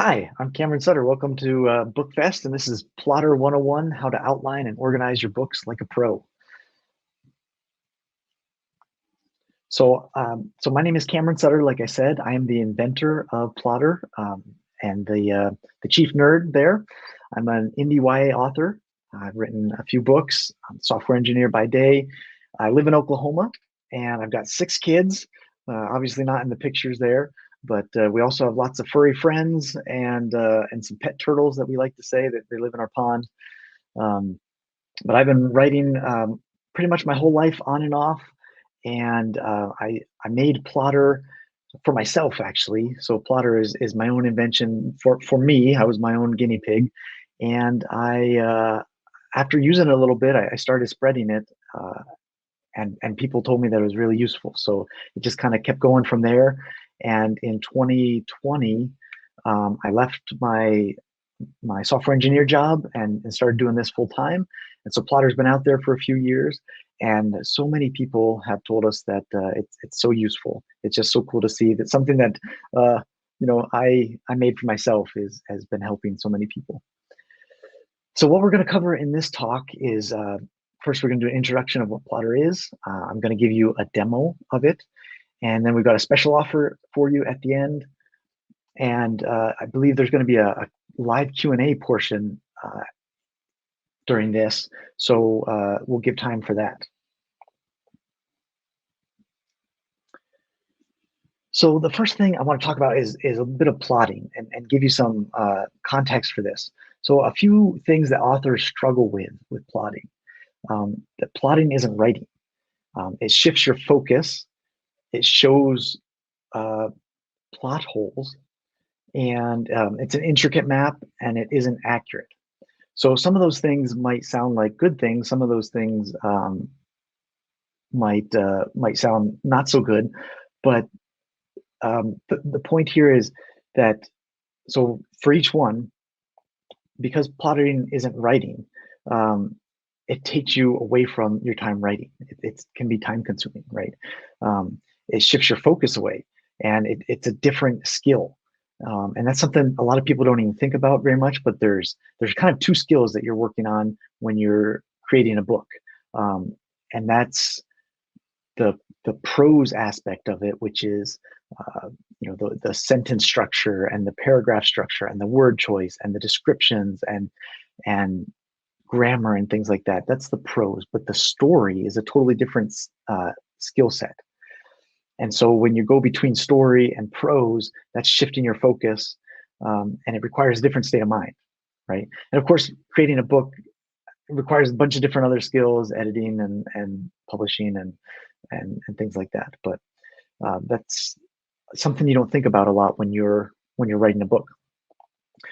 Hi, I'm Cameron Sutter. Welcome to BookFest, and this is Plottr 101, how to outline and organize your books like a pro. So my name is Cameron Sutter. Like I said, I am the inventor of Plottr and the chief nerd there. I'm an indie YA author. I've written a few books. I'm a software engineer by day. I live in Oklahoma, and I've got 6 kids. Obviously not in the pictures there, but we also have lots of furry friends and some pet turtles that we like to say that they live in our pond. But I've been writing pretty much my whole life on and off, and I made Plottr for myself actually. So Plottr is my own invention for me. I was my own guinea pig, and I after using it a little bit, I started spreading it. And people told me that it was really useful. So it just kind of kept going from there. And in 2020, I left my software engineer job and started doing this full time. And so Plottr's been out there for a few years, and so many people have told us that it's so useful. It's just so cool to see that something that I made for myself has been helping so many people. So what we're going to cover in this talk is first, we're going to do an introduction of what Plottr is. I'm going to give you a demo of it. And then we've got a special offer for you at the end. And I believe there's going to be a live Q&A portion during this. So we'll give time for that. So the first thing I want to talk about is a bit of plotting and give you some context for this. So a few things that authors struggle with plotting. That plotting isn't writing. It shifts your focus. It shows plot holes, and it's an intricate map, and it isn't accurate. So some of those things might sound like good things. Some of those things might sound not so good. But the point here is that, so for each one, because plotting isn't writing, it takes you away from your time writing. It can be time consuming, right? It shifts your focus away, and it's a different skill. And that's something a lot of people don't even think about very much, but there's kind of 2 skills that you're working on when you're creating a book. And that's the prose aspect of it, which is the sentence structure and the paragraph structure and the word choice and the descriptions and grammar and things like that. That's the prose, but the story is a totally different skill set. And so when you go between story and prose, that's shifting your focus, and it requires a different state of mind, right? And of course, creating a book requires a bunch of different other skills, editing and publishing and things like that. But that's something you don't think about a lot when you're writing a book.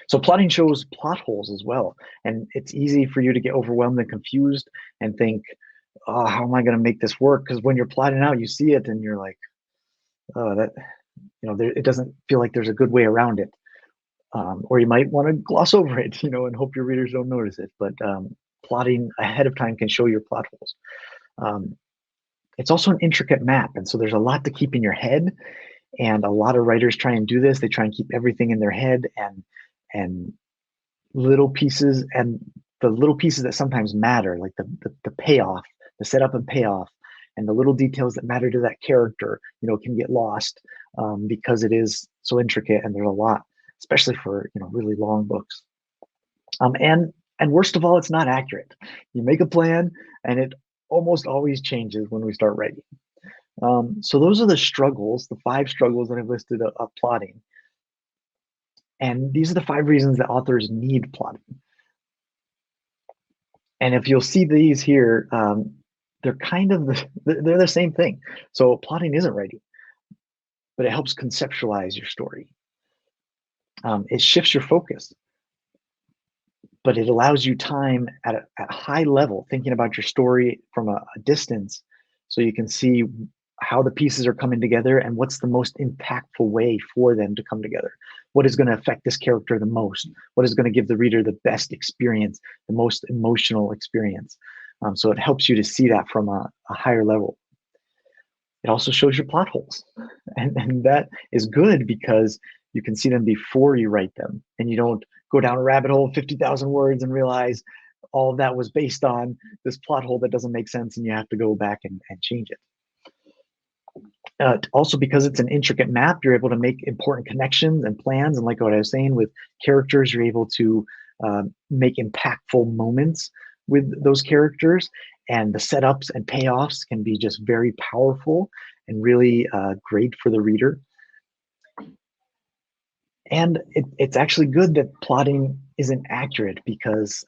So plotting shows plot holes as well. And it's easy for you to get overwhelmed and confused and think, oh, how am I going to make this work? Because when you're plotting out, you see it and you're like, oh, that, it doesn't feel like there's a good way around it. Or you might want to gloss over it, and hope your readers don't notice it. But plotting ahead of time can show your plot holes. It's also an intricate map. And so there's a lot to keep in your head. And a lot of writers try and do this. They try and keep everything in their head and little pieces, and the little pieces that sometimes matter, like the payoff, the setup and payoff, and the little details that matter to that character, can get lost because it is so intricate, and there's a lot, especially for really long books. And worst of all, it's not accurate. You make a plan, and it almost always changes when we start writing. So those are the struggles, the 5 struggles that I've listed of plotting. And these are the 5 reasons that authors need plotting. And if you'll see these here, they're kind of they're the same thing. So plotting isn't writing, but it helps conceptualize your story. It shifts your focus, but it allows you time at a high level, thinking about your story from a distance, so you can see how the pieces are coming together and what's the most impactful way for them to come together. What is going to affect this character the most? What is going to give the reader the best experience, the most emotional experience? So it helps you to see that from a higher level. It also shows your plot holes, and that is good because You can see them before you write them, and you don't go down a rabbit hole of 50,000 words and realize all of that was based on this plot hole that doesn't make sense, and you have to go back and change it. Also, because it's an intricate map, you're able to make important connections and plans. And like what I was saying, with characters, you're able to make impactful moments with those characters. And the setups and payoffs can be just very powerful and really great for the reader. And it's actually good that plotting isn't accurate, because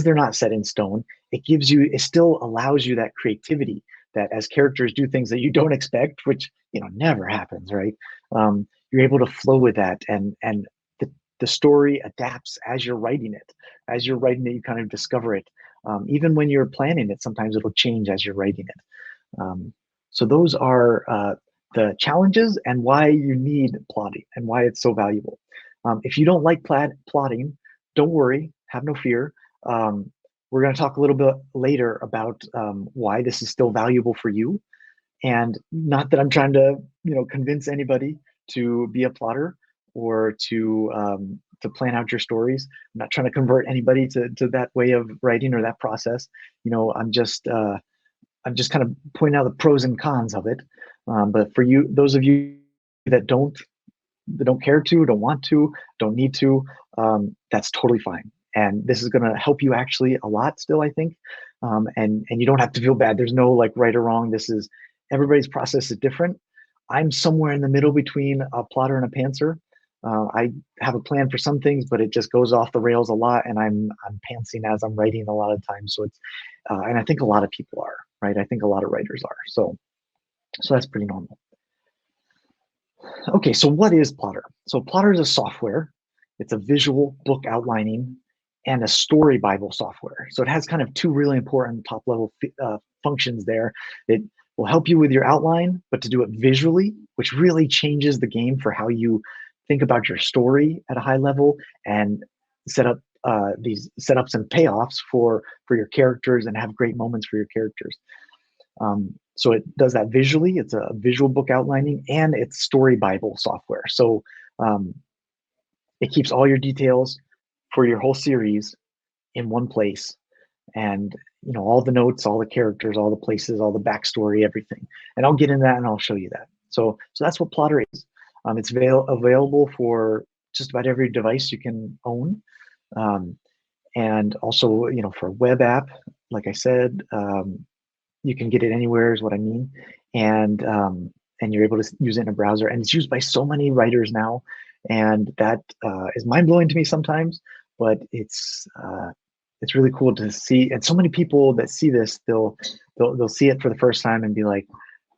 they're not set in stone. It still allows you that creativity, that as characters do things that you don't expect, which never happens, right? You're able to flow with that, and the story adapts as you're writing it. As you're writing it, you kind of discover it. Even when you're planning it, sometimes it'll change as you're writing it. So those are the challenges and why you need plotting and why it's so valuable. If you don't like plotting, don't worry, have no fear. We're going to talk a little bit later about why this is still valuable for you. And not that I'm trying to, convince anybody to be a plotter or to plan out your stories. I'm not trying to convert anybody to that way of writing or that process. I'm just kind of pointing out the pros and cons of it. But for you, those of you that don't care to, don't want to, don't need to, that's totally fine. And this is going to help you actually a lot still, I think. And you don't have to feel bad. There's no like right or wrong. Everybody's process is different. I'm somewhere in the middle between a plotter and a pantser. I have a plan for some things, but it just goes off the rails a lot, and I'm pantsing as I'm writing a lot of times. So it's, and I think a lot of people are, right? I think a lot of writers are. So that's pretty normal. Okay, so what is Plottr? So Plottr is a software. It's a visual book outlining and a story Bible software. So it has kind of two really important top level functions there. It will help you with your outline, but to do it visually, which really changes the game for how you think about your story at a high level and set up these setups and payoffs for your characters and have great moments for your characters. So it does that visually. It's a visual book outlining, and it's story Bible software. So it keeps all your details for your whole series in one place, and all the notes, all the characters, all the places, all the backstory, everything. And I'll get into that and I'll show you that. So that's what Plottr is. It's available for just about every device you can own, and also for a web app, like I said. You can get it anywhere is what I mean. And you're able to use it in a browser, and it's used by so many writers now. And that is mind-blowing to me sometimes, but it's really cool to see. And so many people that see this, they'll see it for the first time and be like,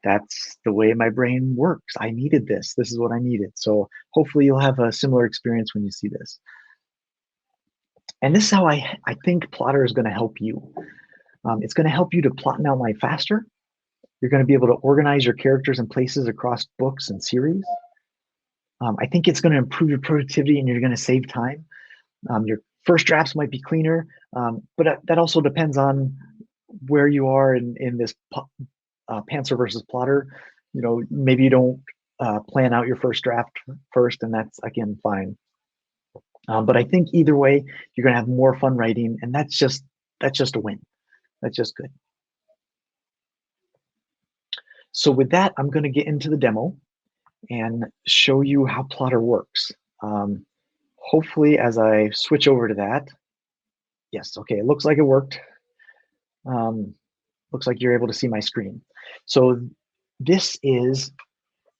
that's the way my brain works. I needed this. This is what I needed. So hopefully you'll have a similar experience when you see this. And this is how I think Plottr is going to help you. It's going to help you to plot and outline faster. You're going to be able to organize your characters and places across books and series. I think it's going to improve your productivity, and you're going to save time. Your first drafts might be cleaner, but that also depends on where you are in this pantser versus Plottr. Maybe you don't plan out your first draft first, and that's, again, fine. But I think either way, you're going to have more fun writing, and that's just a win. That's just good. So with that, I'm going to get into the demo and show you how Plottr works. Hopefully, as I switch over to that, yes, okay, it looks like it worked. Looks like you're able to see my screen. So this is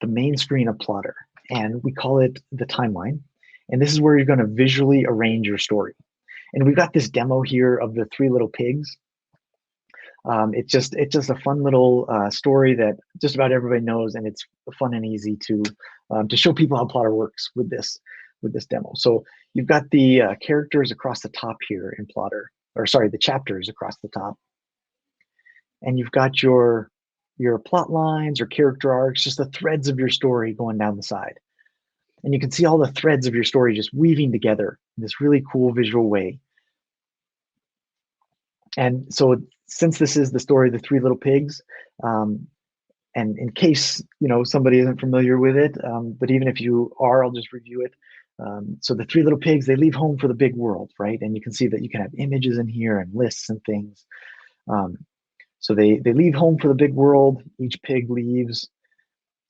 the main screen of Plottr, and we call it the timeline. And this is where you're going to visually arrange your story. And we've got this demo here of the three little pigs. It's just a fun little story that just about everybody knows, and it's fun and easy to show people how Plottr works with this demo. So you've got the characters across the top here in Plottr, or sorry, the chapters across the top, and you've got your plot lines or character arcs, just the threads of your story going down the side, and you can see all the threads of your story just weaving together in this really cool visual way. And so, since this is the story of the three little pigs, And in case somebody isn't familiar with it, but even if you are, I'll just review it. So the three little pigs, they leave home for the big world, right? And you can see that you can have images in here and lists and things. So they leave home for the big world. Each pig leaves,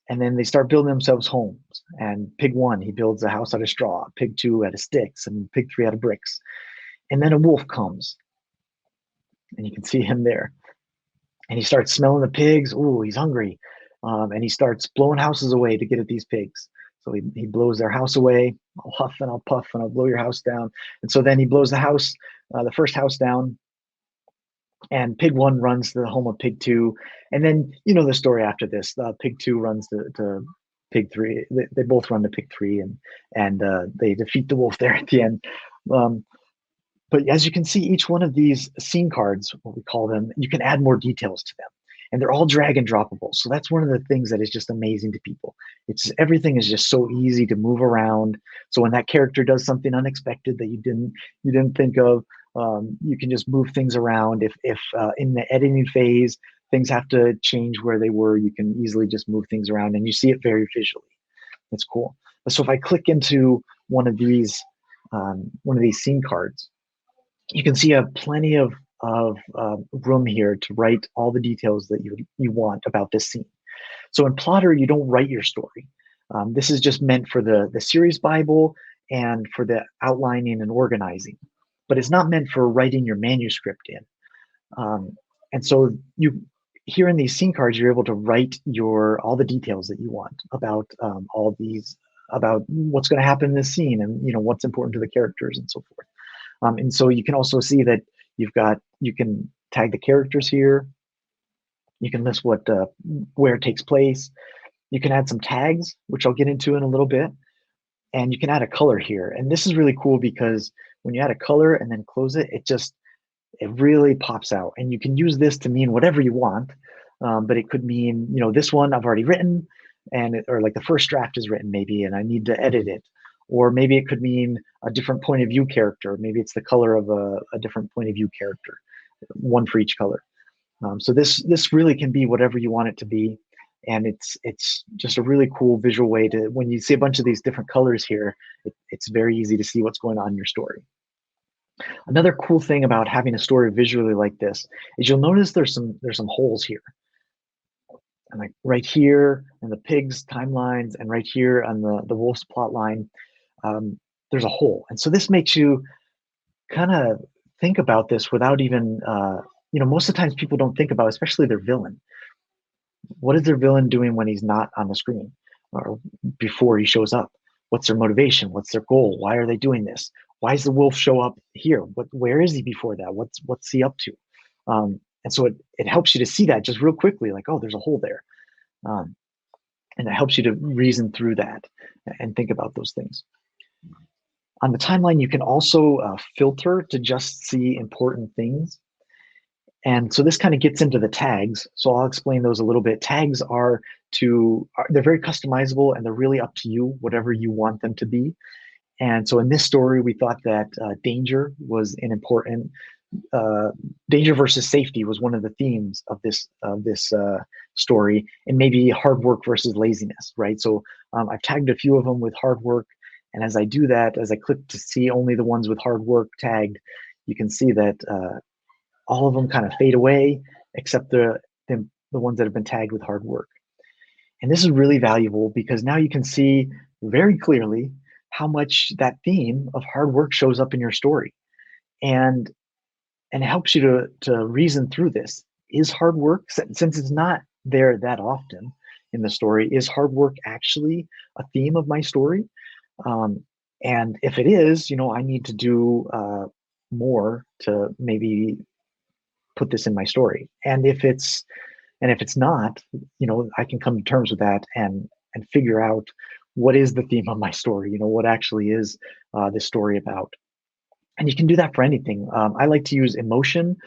and then they start building themselves homes. And pig one, he builds a house out of straw. Pig two out of sticks, and pig three out of bricks. And then a wolf comes, and you can see him there. And he starts smelling the pigs. Ooh, he's hungry. And he starts blowing houses away to get at these pigs. So he blows their house away. I'll huff and I'll puff and I'll blow your house down. And so then he blows the first house down. And pig one runs to the home of pig two. And then, the story after this. Pig two runs to pig three. They both run to pig three, and they defeat the wolf there at the end. But as you can see, each one of these scene cards, what we call them, you can add more details to them. And they're all drag and droppable. So that's one of the things that is just amazing to people. Everything is just so easy to move around. So when that character does something unexpected that you didn't think of, you can just move things around. If in the editing phase, things have to change where they were, you can easily just move things around, and you see it very visually. That's cool. So if I click into one of these scene cards, you can see you have plenty of room here to write all the details that you want about this scene. So in Plottr, you don't write your story. This is just meant for the series Bible and for the outlining and organizing, but it's not meant for writing your manuscript in. And so here in these scene cards, you're able to write all the details that you want about all these, about what's going to happen in this scene, and what's important to the characters and so forth. And so you can also see that you can tag the characters here. You can list where it takes place. You can add some tags, which I'll get into in a little bit. And you can add a color here. And this is really cool because when you add a color and then close it, it really pops out. And you can use this to mean whatever you want. But it could mean, this one I've already written, or like the first draft is written maybe, and I need to edit it. Or maybe it could mean a different point of view character. Maybe it's the color of a different point of view character, one for each color. So this really can be whatever you want it to be. And it's just a really cool visual way to, when you see a bunch of these different colors here, it's very easy to see what's going on in your story. Another cool thing about having a story visually like this is you'll notice there's some holes here. And like right here in the pigs timelines, and right here on the wolf's plot line, there's a hole. And so this makes you kind of think about this without even, most of the times people don't think about, especially their villain. What is their villain doing when he's not on the screen or before he shows up? What's their motivation? What's their goal? Why are they doing this? Why does the wolf show up here? Where is he before that? What's he up to? And so it helps you to see that just real quickly, like, oh, there's a hole there. And it helps you to reason through that and think about those things. On the timeline, you can also filter to just see important things. And so this kind of gets into the tags. So I'll explain those a little bit. Tags they're very customizable, and they're really up to you, whatever you want them to be. And so in this story, we thought that danger was an important, danger versus safety was one of the themes of this story, and maybe hard work versus laziness, right? So I've tagged a few of them with hard work. And as I do that, as I click to see only the ones with hard work tagged, you can see that all of them kind of fade away, except the ones that have been tagged with hard work. And this is really valuable because now you can see very clearly how much that theme of hard work shows up in your story. And it helps you to reason through this. Is hard work, since it's not there that often in the story, is hard work actually a theme of my story? And if it is, I need to do more to maybe put this in my story. And if it's not, I can come to terms with that and figure out what is the theme of my story. What actually is this story about. And you can do that for anything. I like to use emotions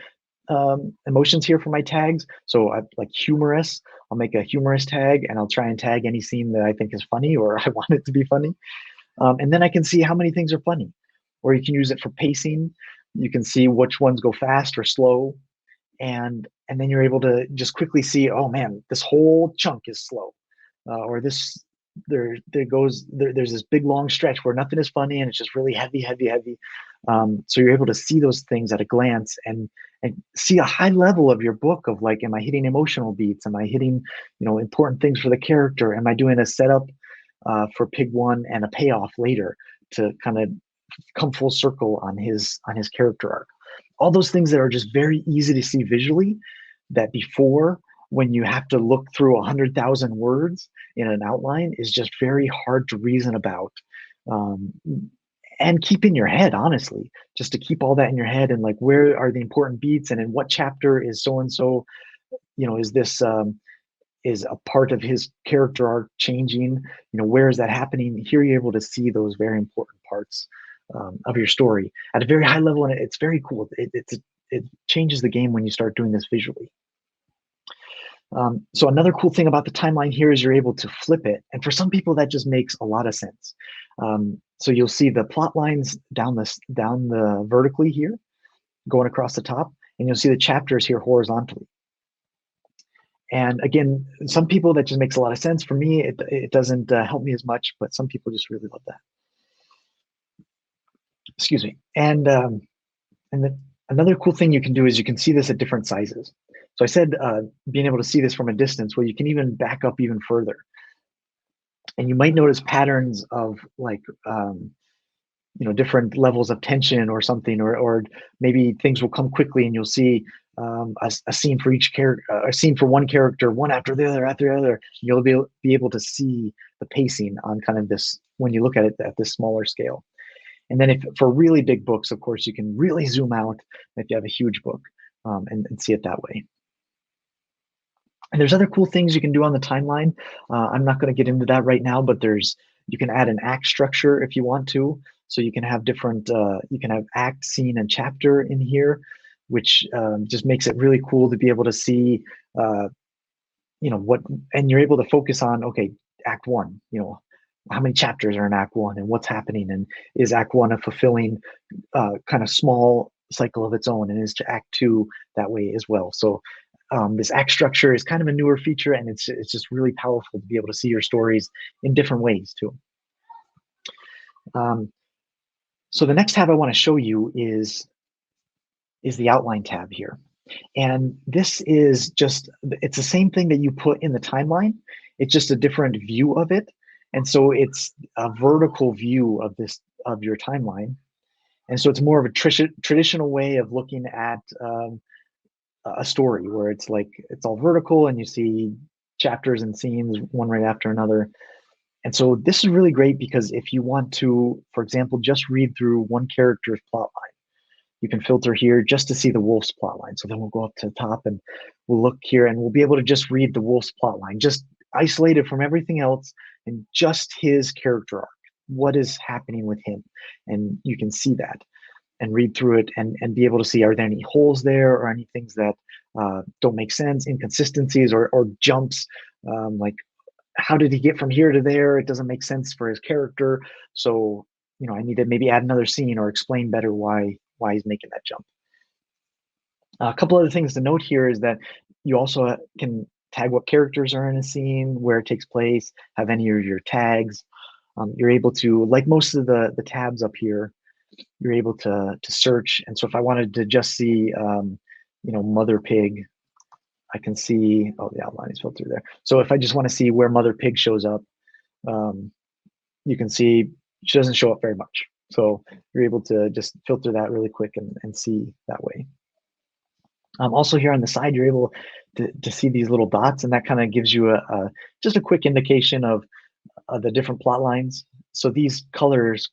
here for my tags. So I like humorous. I'll make a humorous tag, and I'll try and tag any scene that I think is funny or I want it to be funny. And then I can see how many things are funny. Or you can use it for pacing. You can see which ones go fast or slow. and then you're able to just quickly see, oh man, this whole chunk is slow, or this there's this big long stretch where nothing is funny and it's just really heavy, heavy, heavy. So you're able to see those things at a glance and see a high level of your book of like, am I hitting emotional beats? Am I hitting, important things for the character? Am I doing a setup for Pig One and a payoff later to kind of come full circle on his character arc? All those things that are just very easy to see visually, that before, when you have to look through 100,000 words in an outline, is just very hard to reason about, um, and keep in your head, honestly, just to keep all that in your head, and like, where are the important beats, and in what chapter is so and so, is this is a part of his character arc changing, where is that happening? Here you're able to see those very important parts of your story at a very high level, and it's very cool. It changes the game when you start doing this visually. So another cool thing about the timeline here is you're able to flip it, and for some people that just makes a lot of sense. So you'll see the plot lines down the vertically here, going across the top, and you'll see the chapters here horizontally. And again, some people that just makes a lot of sense. For me, it doesn't help me as much, but some people just really love that. Excuse me. And another cool thing you can do is you can see this at different sizes. So I said being able to see this from a distance, well, you can even back up even further. And you might notice patterns of like, different levels of tension or something, or maybe things will come quickly and you'll see a scene for each character, a scene for one character, one after the other. You'll be able to see the pacing on kind of this when you look at it at this smaller scale. And then if for really big books, of course, you can really zoom out if you have a huge book, and see it that way. And there's other cool things you can do on the timeline. I'm not going to get into that right now, but you can add an act structure if you want to. So you can have different, you can have act, scene, and chapter in here, which just makes it really cool to be able to see, what, and you're able to focus on, okay, act one, how many chapters are in act one and what's happening, and is act one a fulfilling kind of small cycle of its own, and is to act two that way as well. So this act structure is kind of a newer feature, and it's just really powerful to be able to see your stories in different ways too. So the next tab I want to show you is the outline tab here. And this is just, it's the same thing that you put in the timeline. It's just a different view of it. And so it's a vertical view of your timeline. And so it's more of a traditional way of looking at a story, where it's like, it's all vertical and you see chapters and scenes one right after another. And so this is really great because if you want to, for example, just read through one character's plot line, you can filter here just to see the wolf's plot line. So then we'll go up to the top and we'll look here and we'll be able to just read the wolf's plot line, just isolated from everything else and just his character arc. What is happening with him? And you can see that and read through it and be able to see, are there any holes there or any things that don't make sense, inconsistencies or jumps, like how did he get from here to there? It doesn't make sense for his character. So, I need to maybe add another scene or explain better why he's making that jump. A couple other things to note here is that you also can tag what characters are in a scene, where it takes place, have any of your tags. You're able to, like most of the tabs up here, you're able to search. And so if I wanted to just see, Mother Pig, I can see, oh, the outline is filtered there. So if I just want to see where Mother Pig shows up, you can see she doesn't show up very much. So you're able to just filter that really quick and see that way. Also here on the side, you're able to see these little dots, and that kind of gives you just a quick indication of the different plot lines. So these colors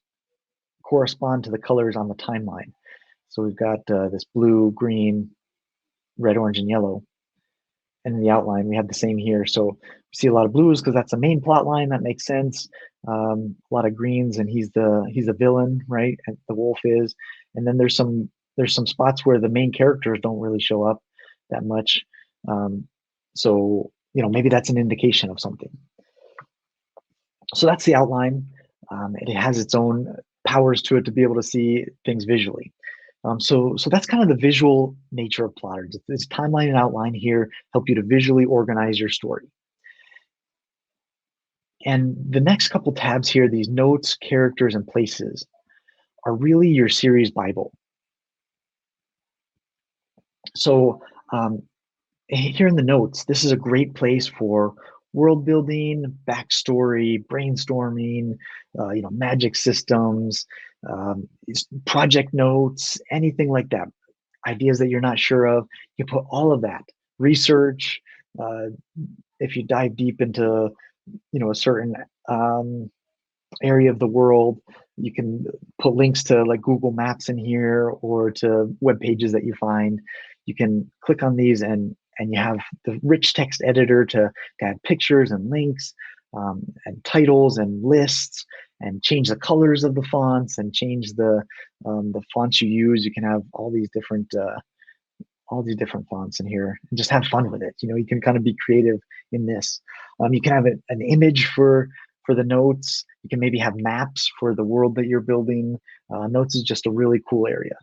correspond to the colors on the timeline. So we've got this blue, green, red, orange, and yellow. And in the outline, we have the same here. So we see a lot of blues because that's the main plot line. That makes sense. A lot of greens, and he's the villain, right? And the wolf is. And then there's some spots where the main characters don't really show up that much. So maybe that's an indication of something. So that's the outline. It has its own powers to it to be able to see things visually. So that's kind of the visual nature of Plottr. This timeline and outline here help you to visually organize your story. And the next couple tabs here, these notes, characters, and places, are really your series Bible. So here in the notes, this is a great place for world building, backstory, brainstorming, magic systems, project notes, anything like that. Ideas that you're not sure of, you put all of that. Research, if you dive deep into a certain area of the world, you can put links to like Google Maps in here or to web pages that you find. You can click on these and you have the rich text editor to add pictures and links and titles and lists and change the colors of the fonts and change the fonts you use. You can have all these different fonts in here and just have fun with it. You can kind of be creative in this. You can have an image for the notes. You can maybe have maps for the world that you're building. Notes is just a really cool area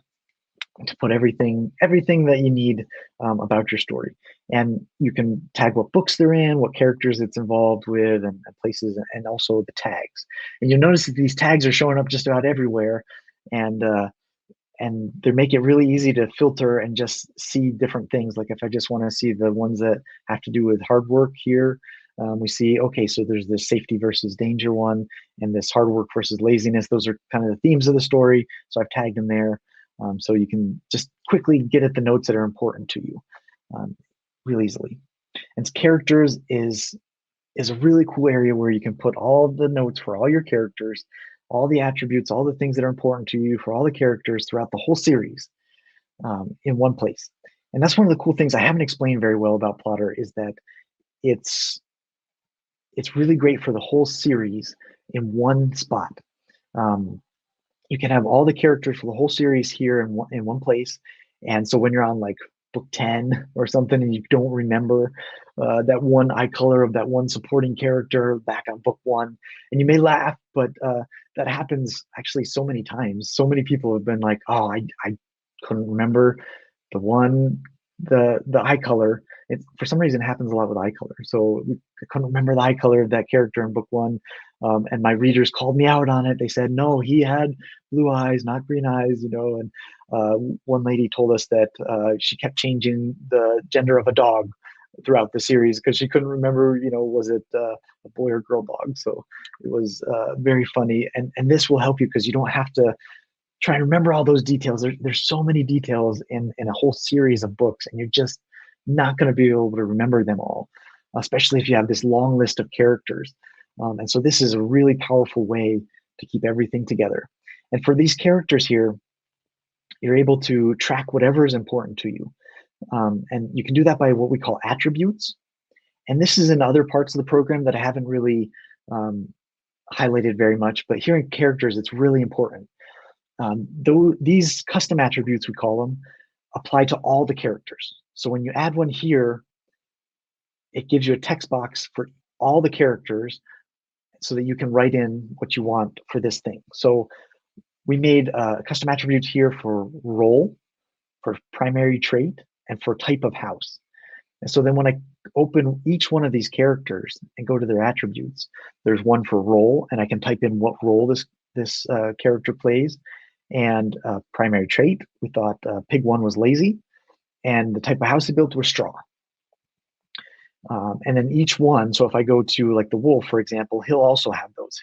to put everything that you need about your story. And you can tag what books they're in, what characters it's involved with, and places, and also the tags. And you'll notice that these tags are showing up just about everywhere, and they make it really easy to filter and just see different things. Like if I just want to see the ones that have to do with hard work here, we see, okay, so there's this safety versus danger one, and this hard work versus laziness. Those are kind of the themes of the story. So I've tagged them there. So you can just quickly get at the notes that are important to you real easily. And characters is a really cool area where you can put all of the notes for all your characters, all the attributes, all the things that are important to you for all the characters throughout the whole series in one place. And that's one of the cool things I haven't explained very well about Plottr, is that it's really great for the whole series in one spot. You can have all the characters for the whole series here in one place. And so when you're on like book 10 or something and you don't remember that one eye color of that one supporting character back on book 1, and you may laugh, but that happens actually so many times. So many people have been like, oh, I couldn't remember the eye color. For some reason, it happens a lot with eye color. So I couldn't remember the eye color of that character in book 1. And my readers called me out on it. They said, no, he had blue eyes, not green eyes, and one lady told us that she kept changing the gender of a dog throughout the series because she couldn't remember, was it a boy or girl dog? So it was very funny. And this will help you because you don't have to try and remember all those details. There's so many details in a whole series of books, and you're just not going to be able to remember them all, especially if you have this long list of characters. And so this is a really powerful way to keep everything together. And for these characters here, you're able to track whatever is important to you. And you can do that by what we call attributes. And this is in other parts of the program that I haven't really highlighted very much, but here in characters, it's really important. Though these custom attributes, we call them, apply to all the characters. So when you add one here, it gives you a text box for all the characters so that you can write in what you want for this thing. So we made custom attributes here for role, for primary trait, and for type of house. And so then when I open each one of these characters and go to their attributes, there's one for role, and I can type in what role this character plays. And primary trait, we thought pig 1 was lazy, and the type of house he built was straw. And then each one, so if I go to like the wolf, for example, he'll also have those.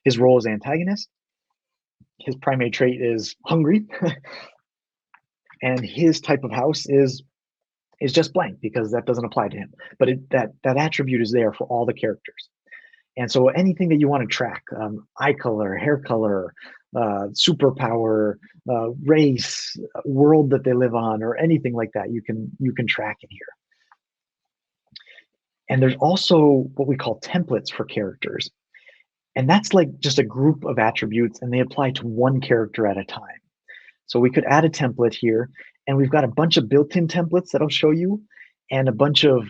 His role is antagonist. His primary trait is hungry. And his type of house is just blank because that doesn't apply to him. But that attribute is there for all the characters. And so anything that you want to track, eye color, hair color, superpower, race, world that they live on, or anything like that, you can track in here. And there's also what we call templates for characters. And that's like just a group of attributes, and they apply to one character at a time. So we could add a template here, and we've got a bunch of built-in templates that I'll show you. and a bunch of,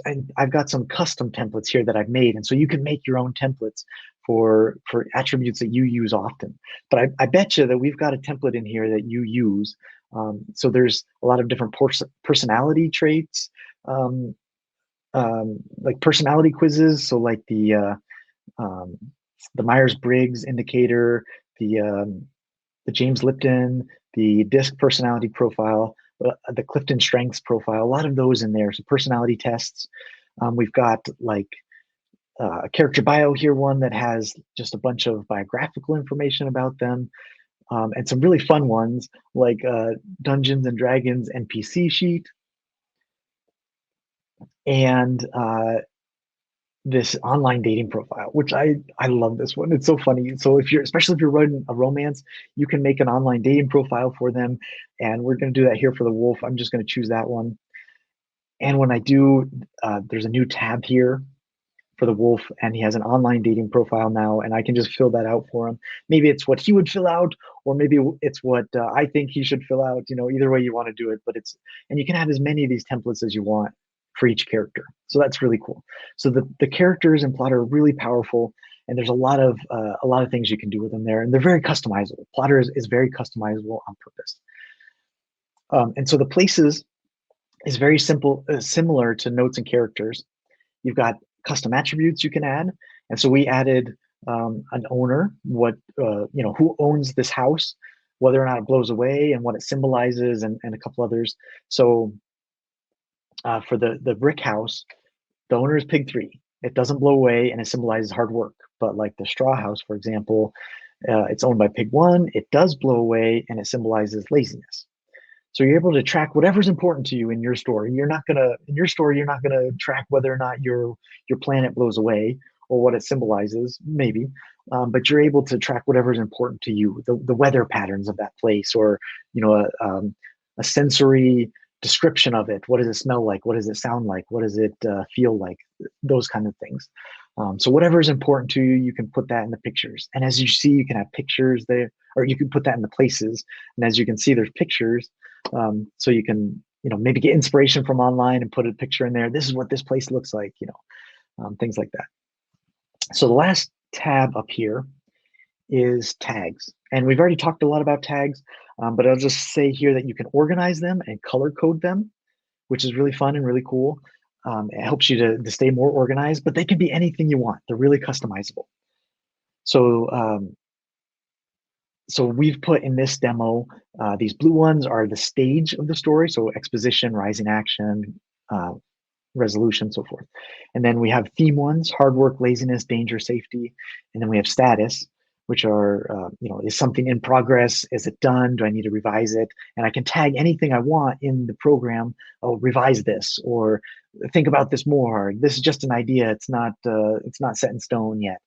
and I've got some custom templates here that I've made. And so you can make your own templates for attributes that you use often. But I bet you that we've got a template in here that you use. So there's a lot of different personality traits, like personality quizzes. So like the Myers-Briggs indicator, the James Lipton, the DISC personality profile, the Clifton Strengths profile, a lot of those in there. So personality tests. We've got like a character bio here, one that has just a bunch of biographical information about them, and some really fun ones like Dungeons and Dragons NPC sheet, and this online dating profile, which I love this one. It's so funny. So if you're, especially if you're writing a romance, you can make an online dating profile for them. And we're going to do that here for the wolf. I'm just going to choose that one. And when I do, there's a new tab here for the wolf, and he has an online dating profile now, and I can just fill that out for him. Maybe it's what he would fill out, or maybe it's what I think he should fill out. You know, either way you want to do it, but and you can have as many of these templates as you want for each character. So that's really cool. So the characters in Plottr are really powerful, and there's a lot of things you can do with them there, and they're very customizable. Plottr is very customizable on purpose. And so the places is very simple, similar to notes and characters. You've got custom attributes you can add, and so we added an owner, who owns this house, whether or not it blows away, and what it symbolizes, and a couple others. So for the brick house, the owner is pig 3. It doesn't blow away, and it symbolizes hard work. But like the straw house, for example, it's owned by pig 1. It does blow away, and it symbolizes laziness. So you're able to track whatever's important to you in your story. You're not gonna track whether or not your planet blows away or what it symbolizes, maybe, but you're able to track whatever's important to you, the weather patterns of that place, or a sensory description of it. What does it smell like? What does it sound like? What does it feel like? Those kind of things. So whatever is important to you, you can put that in the pictures. And as you see, you can have pictures there, or you can put that in the places. And as you can see, there's pictures. So you can, maybe get inspiration from online and put a picture in there. This is what this place looks like, things like that. So the last tab up here is tags. And we've already talked a lot about tags, but I'll just say here that you can organize them and color code them, which is really fun and really cool. It helps you to stay more organized, but they can be anything you want. They're really customizable. So so we've put in this demo, these blue ones are the stage of the story. So exposition, rising action, resolution, so forth. And then we have theme ones: hard work, laziness, danger, safety. And then we have status, which are, is something in progress? Is it done? Do I need to revise it? And I can tag anything I want in the program. Oh, revise this, or think about this more. This is just an idea. It's not set in stone yet.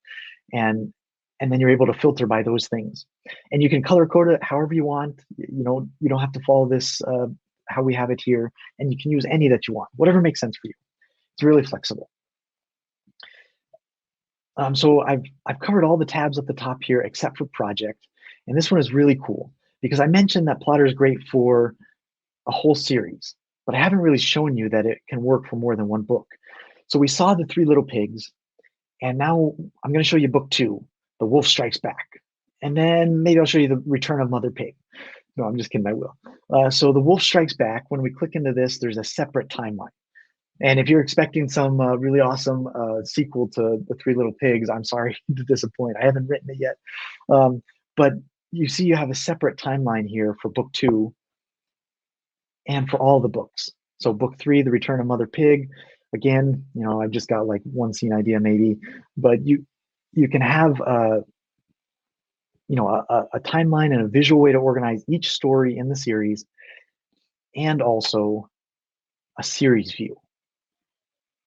And then you're able to filter by those things. And you can color code it however you want. You don't have to follow this, how we have it here. And you can use any that you want, whatever makes sense for you. It's really flexible. So I've covered all the tabs at the top here except for project. And this one is really cool because I mentioned that Plottr is great for a whole series, but I haven't really shown you that it can work for more than one book. So we saw the 3 Little Pigs, and now I'm going to show you book 2, The Wolf Strikes Back. And then maybe I'll show you the Return of Mother Pig. No, I'm just kidding, I will. So The Wolf Strikes Back, when we click into this, there's a separate timeline. And if you're expecting some really awesome sequel to The 3 Little Pigs, I'm sorry to disappoint. I haven't written it yet. But you see you have a separate timeline here for book 2 and for all the books. So book 3, The Return of Mother Pig, again, I've just got like one scene idea maybe, but you can have a timeline and a visual way to organize each story in the series, and also a series view.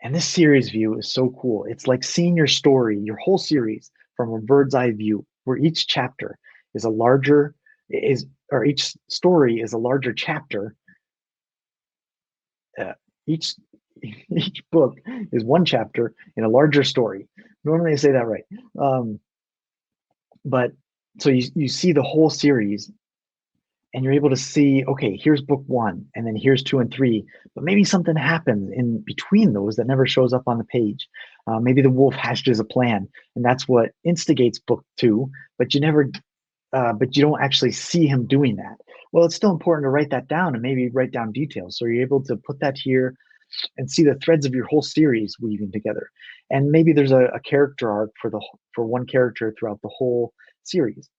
And this series view is so cool. It's like seeing your story, your whole series, from a bird's eye view, where each chapter is each story is a larger chapter. Each book is one chapter in a larger story. Normally I say that right. But so you see the whole series, and you're able to see, okay, here's book 1, and then here's 2 and 3, but maybe something happens in between those that never shows up on the page. Maybe the wolf hatches a plan, and that's what instigates book 2, but you don't actually see him doing that. Well, it's still important to write that down and maybe write down details. So you're able to put that here and see the threads of your whole series weaving together. And maybe there's a character arc for one character throughout the whole series.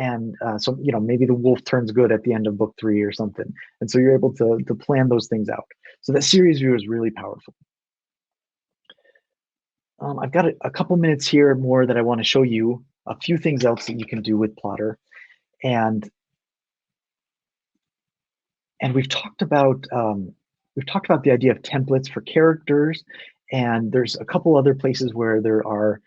And so, maybe the wolf turns good at the end of book 3 or something. And so you're able to plan those things out. So that series view is really powerful. I've got a couple minutes here more that I want to show you a few things else that you can do with Plottr. And we've talked about the idea of templates for characters, and there's a couple other places where there are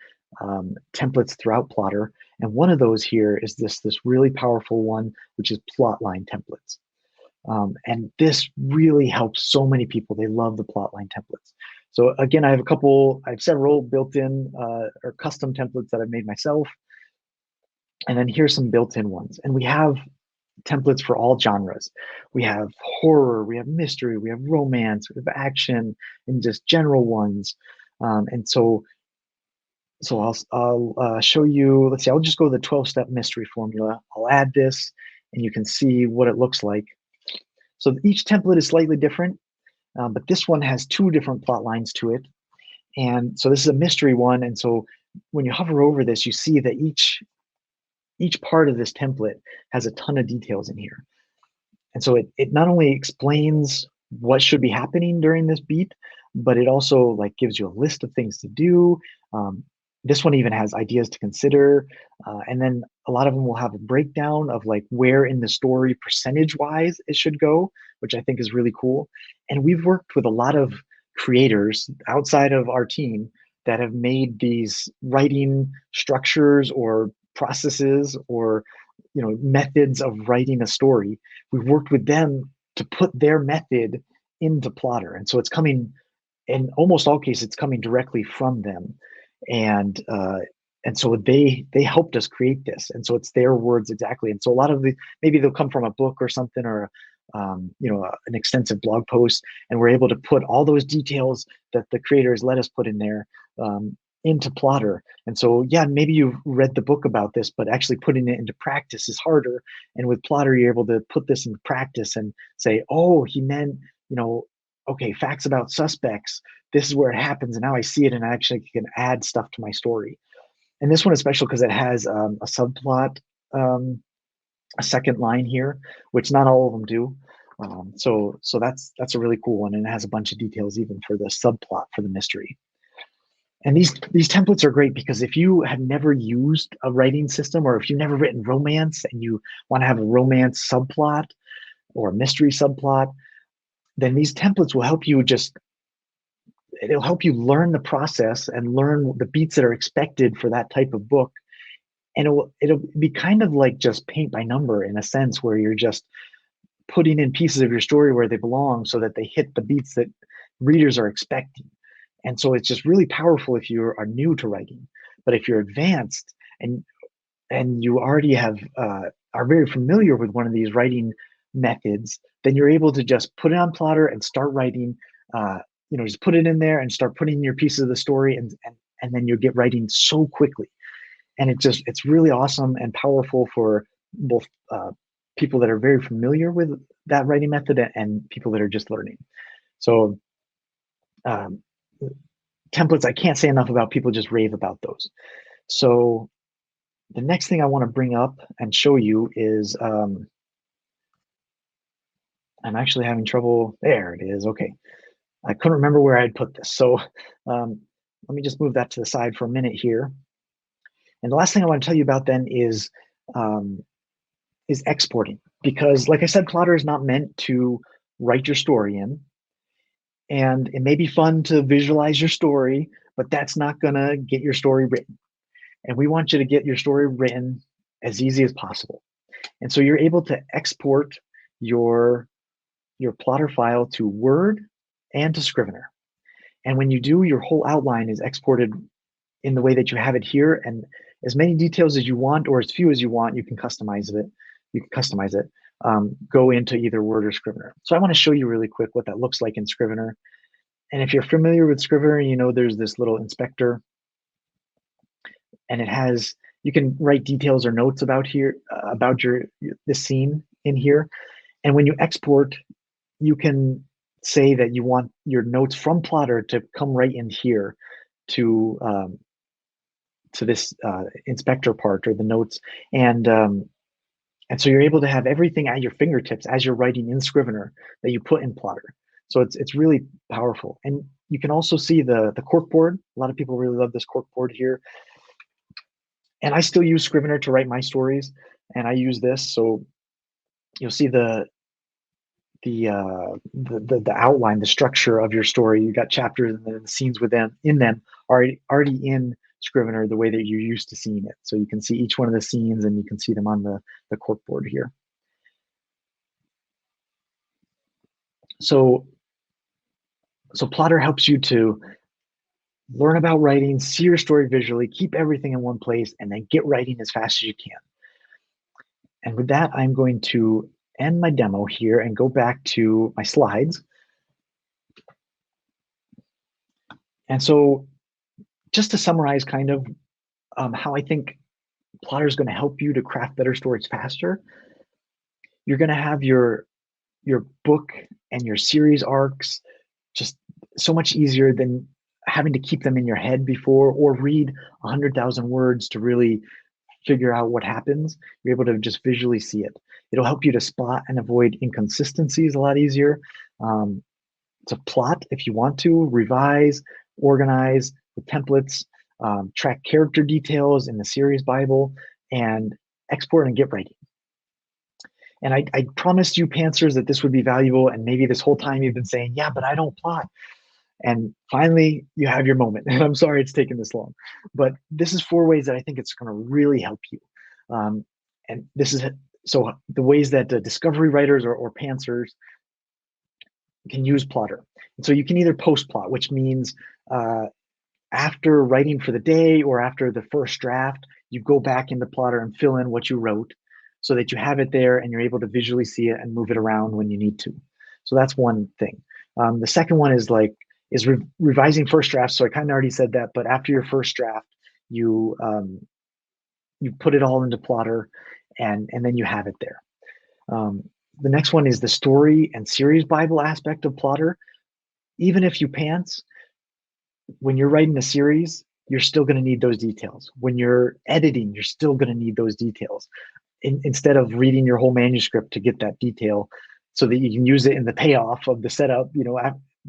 templates throughout Plottr. And one of those here is this really powerful one, which is plotline templates. And this really helps so many people. They love the plotline templates. So again, I have several built-in or custom templates that I've made myself. And then here's some built-in ones. And we have templates for all genres. We have horror, we have mystery, we have romance, we have action, and just general ones. And so I'll show you, let's see, I'll just go to the 12-step mystery formula. I'll add this, and you can see what it looks like. So each template is slightly different, but this one has 2 different plot lines to it. And so this is a mystery one. And so when you hover over this, you see that each part of this template has a ton of details in here. And so it not only explains what should be happening during this beat, but it also gives you a list of things to do. This one even has ideas to consider. And then a lot of them will have a breakdown of where in the story percentage-wise it should go, which I think is really cool. And we've worked with a lot of creators outside of our team that have made these writing structures or processes or methods of writing a story. We've worked with them to put their method into Plottr, and so it's coming, in almost all cases, it's coming directly from them, and so they helped us create this, and so it's their words exactly. And so a lot of maybe they'll come from a book or something, or an extensive blog post, and we're able to put all those details that the creators let us put in there into Plottr. And so, yeah, maybe you've read the book about this, but actually putting it into practice is harder. And with Plottr, you're able to put this into practice and say, oh, he meant, okay, facts about suspects. This is where it happens. And now I see it, and I actually can add stuff to my story. And this one is special because it has a subplot, a second line here, which not all of them do. So that's a really cool one. And it has a bunch of details even for the subplot for the mystery. And these templates are great because if you have never used a writing system, or if you've never written romance and you want to have a romance subplot or a mystery subplot, then these templates will help you it'll help you learn the process and learn the beats that are expected for that type of book. And it'll be kind of like just paint by number in a sense, where you're just putting in pieces of your story where they belong so that they hit the beats that readers are expecting. And so it's just really powerful if you are new to writing. But if you're advanced and you already are very familiar with one of these writing methods, then you're able to just put it on Plottr and start writing. Just put it in there and start putting in your pieces of the story, and then you'll get writing so quickly. And it's really awesome and powerful for both people that are very familiar with that writing method and people that are just learning. So templates, I can't say enough about. People just rave about those. So the next thing I want to bring up and show you is, I'm actually having trouble. There it is. Okay. I couldn't remember where I'd put this. So let me just move that to the side for a minute here. And the last thing I want to tell you about then is exporting, because like I said, Plottr is not meant to write your story in. And it may be fun to visualize your story, but that's not going to get your story written. And we want you to get your story written as easy as possible. And so you're able to export your Plottr file to Word and to Scrivener. And when you do, your whole outline is exported in the way that you have it here. And as many details as you want, or as few as you want, you can customize it. go into either Word or Scrivener. So I want to show you really quick what that looks like in Scrivener. And if you're familiar with Scrivener, you know there's this little inspector, and it has, you can write details or notes about here, about the scene in here. And when you export, you can say that you want your notes from Plottr to come right in here to this inspector part, or the notes, and so you're able to have everything at your fingertips as you're writing in Scrivener that you put in Plottr. So it's really powerful. And you can also see the corkboard. A lot of people really love this corkboard here. And I still use Scrivener to write my stories, and I use this. So you'll see the outline, the structure of your story. You got chapters, and then the scenes in them are already in Scrivener the way that you're used to seeing it. So you can see each one of the scenes, and you can see them on the corkboard here. So Plottr helps you to learn about writing, see your story visually, keep everything in one place, and then get writing as fast as you can. And with that, I'm going to end my demo here and go back to my slides. And so just to summarize kind of how I think Plottr is going to help you to craft better stories faster, you're going to have your book and your series arcs just so much easier than having to keep them in your head before, or read 100,000 words to really figure out what happens. You're able to just visually see it. It'll help you to spot and avoid inconsistencies a lot easier. To plot if you want to, revise, organize with templates, track character details in the series Bible, and export and get writing. And I promised you pantsers that this would be valuable, and maybe this whole time you've been saying, yeah, but I don't plot. And finally, you have your moment. And I'm sorry it's taken this long, but this is 4 ways that I think it's going to really help you. And this is so the ways that discovery writers or pantsers can use Plottr. And so you can either post plot, which means after writing for the day or after the first draft, you go back into Plottr and fill in what you wrote so that you have it there and you're able to visually see it and move it around when you need to. So that's one thing. The second one is revising first drafts. So I kind of already said that, but after your first draft, you put it all into Plottr, and then you have it there. The next one is the story and series Bible aspect of Plottr. Even if you pants, when you're writing a series, you're still going to need those details. When you're editing, you're still going to need those details. Instead of reading your whole manuscript to get that detail so that you can use it in the payoff of the setup,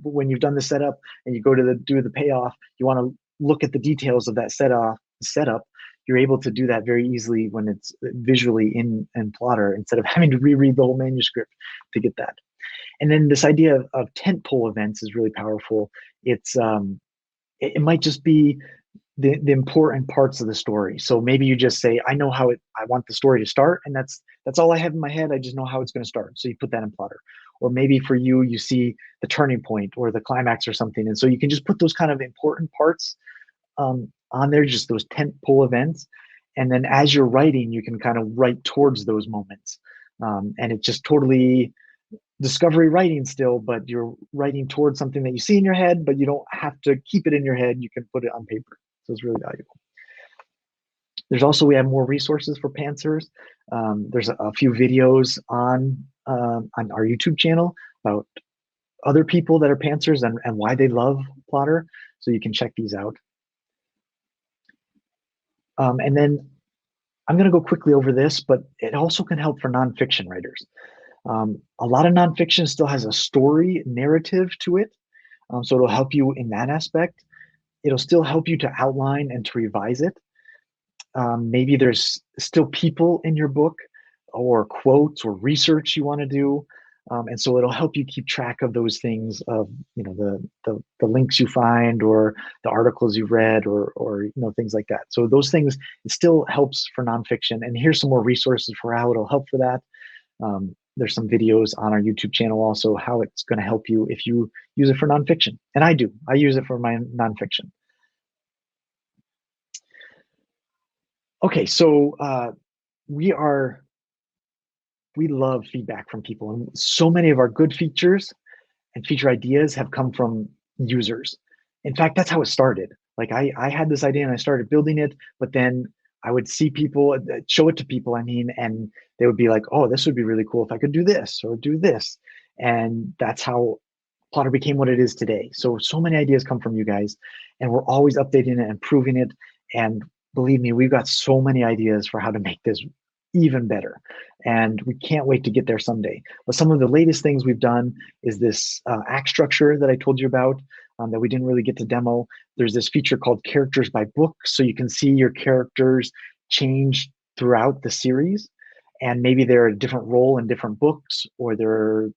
when you've done the setup and you go to do the payoff, you want to look at the details of that setup. You're able to do that very easily when it's visually in Plottr, instead of having to reread the whole manuscript to get that. And then this idea of tentpole events is really powerful. It's it might just be the important parts of the story. So maybe you just say, I know how I want the story to start, and that's all I have in my head. I just know how it's going to start. So you put that in Plottr. Or maybe for you, you see the turning point or the climax or something, and so you can just put those kind of important parts on there, just those tentpole events. And then as you're writing, you can kind of write towards those moments. And it's just totally discovery writing still, but you're writing towards something that you see in your head, but you don't have to keep it in your head. You can put it on paper. So it's really valuable. We have more resources for pantsers. There's a few videos on our YouTube channel about other people that are pantsers and why they love Plottr. So you can check these out. And then I'm going to go quickly over this, but it also can help for nonfiction writers. A lot of nonfiction still has a story narrative to it. So it'll help you in that aspect. It'll still help you to outline and to revise it. Maybe there's still people in your book or quotes or research you want to do. And so it'll help you keep track of those things, of the links you find or the articles you've read or things like that. So those things, it still helps for nonfiction. And here's some more resources for how it'll help for that. There's some videos on our YouTube channel also how it's going to help you if you use it for nonfiction. And I use it for my nonfiction. Okay, so we are we love feedback from people, and so many of our good features and feature ideas have come from users. In fact, that's how it started. Like I had this idea and I started building it, but then I would see people show it to people, I mean, and they would be like, oh, this would be really cool if I could do this or do this. And that's how Plottr became what it is today. So many ideas come from you guys, and we're always updating it and improving it. And believe me, we've got so many ideas for how to make this even better. And we can't wait to get there someday. But some of the latest things we've done is this act structure that I told you about that we didn't really get to demo. There's this feature called characters by book. So you can see your characters change throughout the series. And maybe they're a different role in different books, or they're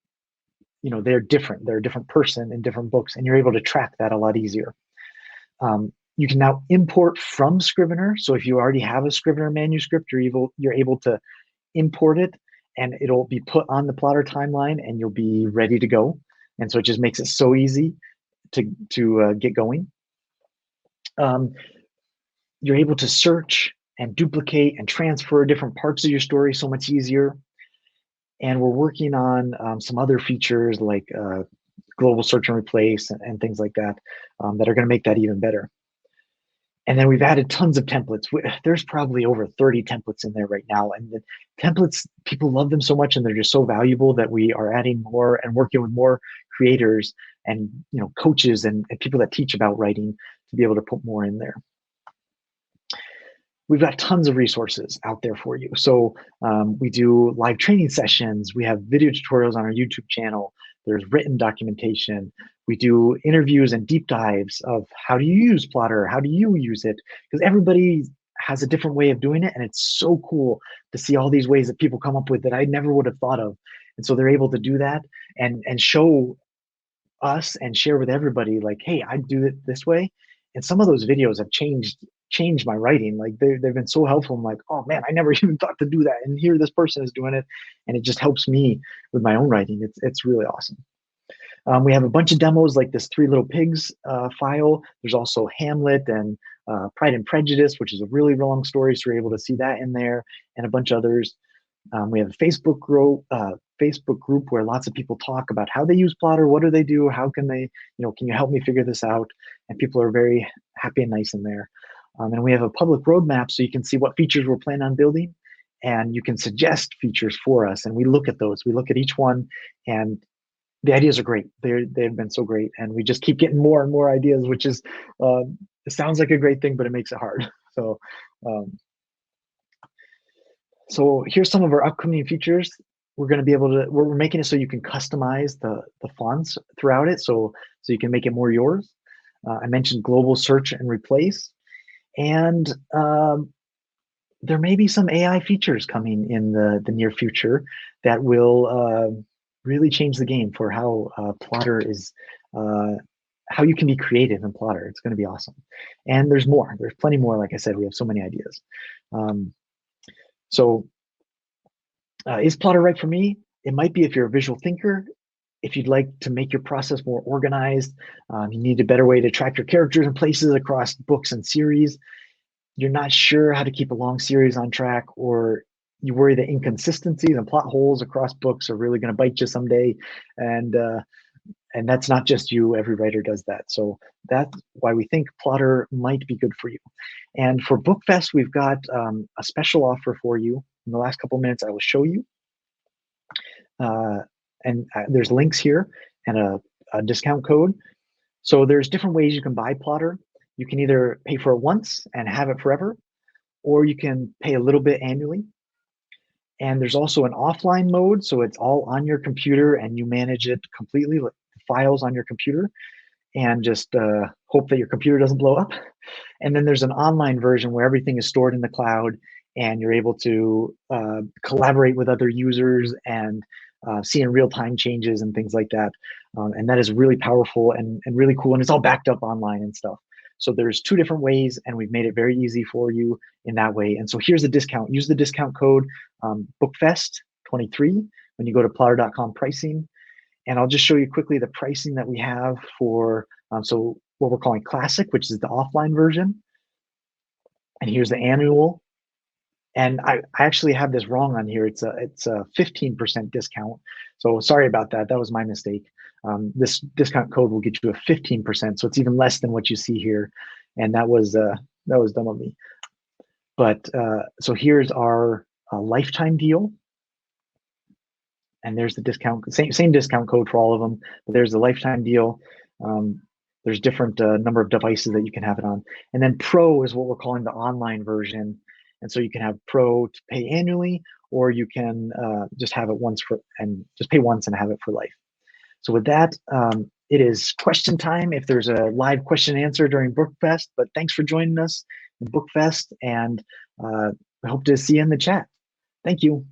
different. They're a different person in different books, and you're able to track that a lot easier. You can now import from Scrivener. So if you already have a Scrivener manuscript, you're able to import it, and it'll be put on the Plottr timeline, and you'll be ready to go. And so it just makes it so easy to get going. You're able to search and duplicate and transfer different parts of your story so much easier. And we're working on some other features like global search and replace and things like that that are going to make that even better. And then we've added tons of templates. There's probably over 30 templates in there right now. And the templates, people love them so much, and they're just so valuable that we are adding more and working with more creators and coaches and people that teach about writing to be able to put more in there. We've got tons of resources out there for you. So we do live training sessions. We have video tutorials on our YouTube channel. There's written documentation. We do interviews and deep dives of how do you use Plottr? How do you use it? Because everybody has a different way of doing it. And it's so cool to see all these ways that people come up with that I never would have thought of. And so they're able to do that and show us and share with everybody like, hey, I do it this way. And some of those videos have changed my writing. Like they've been so helpful. I'm like, oh man, I never even thought to do that. And here this person is doing it. And it just helps me with my own writing. It's really awesome. We have a bunch of demos like this Three Little Pigs file. There's also Hamlet and Pride and Prejudice, which is a really long story. So you're able to see that in there, and a bunch of others. We have a Facebook group where lots of people talk about how they use Plottr, what do they do, how can they, can you help me figure this out? And people are very happy and nice in there. And we have a public roadmap so you can see what features we're planning on building, and you can suggest features for us. And we look at those. We look at each one, and the ideas are great. They've been so great, and we just keep getting more and more ideas, which is it sounds like a great thing, but it makes it hard. So here's some of our upcoming features. We're going to be able to. We're making it so you can customize the fonts throughout it, so you can make it more yours. I mentioned global search and replace. And there may be some AI features coming in the near future that will really change the game for how Plottr is, how you can be creative in Plottr. It's going to be awesome. And there's more. There's plenty more. Like I said, we have so many ideas. Is Plottr right for me? It might be if you're a visual thinker. If you'd like to make your process more organized, you need a better way to track your characters and places across books and series. You're not sure how to keep a long series on track, or you worry that inconsistencies and plot holes across books are really going to bite you someday. And that's not just you. Every writer does that. So that's why we think Plottr might be good for you. And for BookFest, we've got a special offer for you. In the last couple minutes, I will show you. There's links here and a discount code. So there's different ways you can buy Plottr. You can either pay for it once and have it forever, or you can pay a little bit annually. And there's also an offline mode, so it's all on your computer and you manage it completely, like files on your computer, and just hope that your computer doesn't blow up. And then there's an online version where everything is stored in the cloud, and you're able to collaborate with other users and see in real-time changes and things like that. And that is really powerful and really cool, and it's all backed up online and stuff. So there's two different ways, and we've made it very easy for you in that way. And so here's the discount. Use the discount code BookFest23 when you go to plottr.com pricing. And I'll just show you quickly the pricing that we have for, so what we're calling Classic, which is the offline version. And here's the annual. And I actually have this wrong on here. It's a 15% discount. So sorry about that. That was my mistake. This discount code will get you a 15%, so it's even less than what you see here. And that was dumb of me. But so here's our lifetime deal, and there's the discount, same discount code for all of them. But there's the lifetime deal. There's different number of devices that you can have it on, and then Pro is what we're calling the online version. And so you can have Pro to pay annually, or you can just have it once and just pay once and have it for life. So with that, it is question time if there's a live question and answer during BookFest. But thanks for joining us in BookFest, and I hope to see you in the chat. Thank you.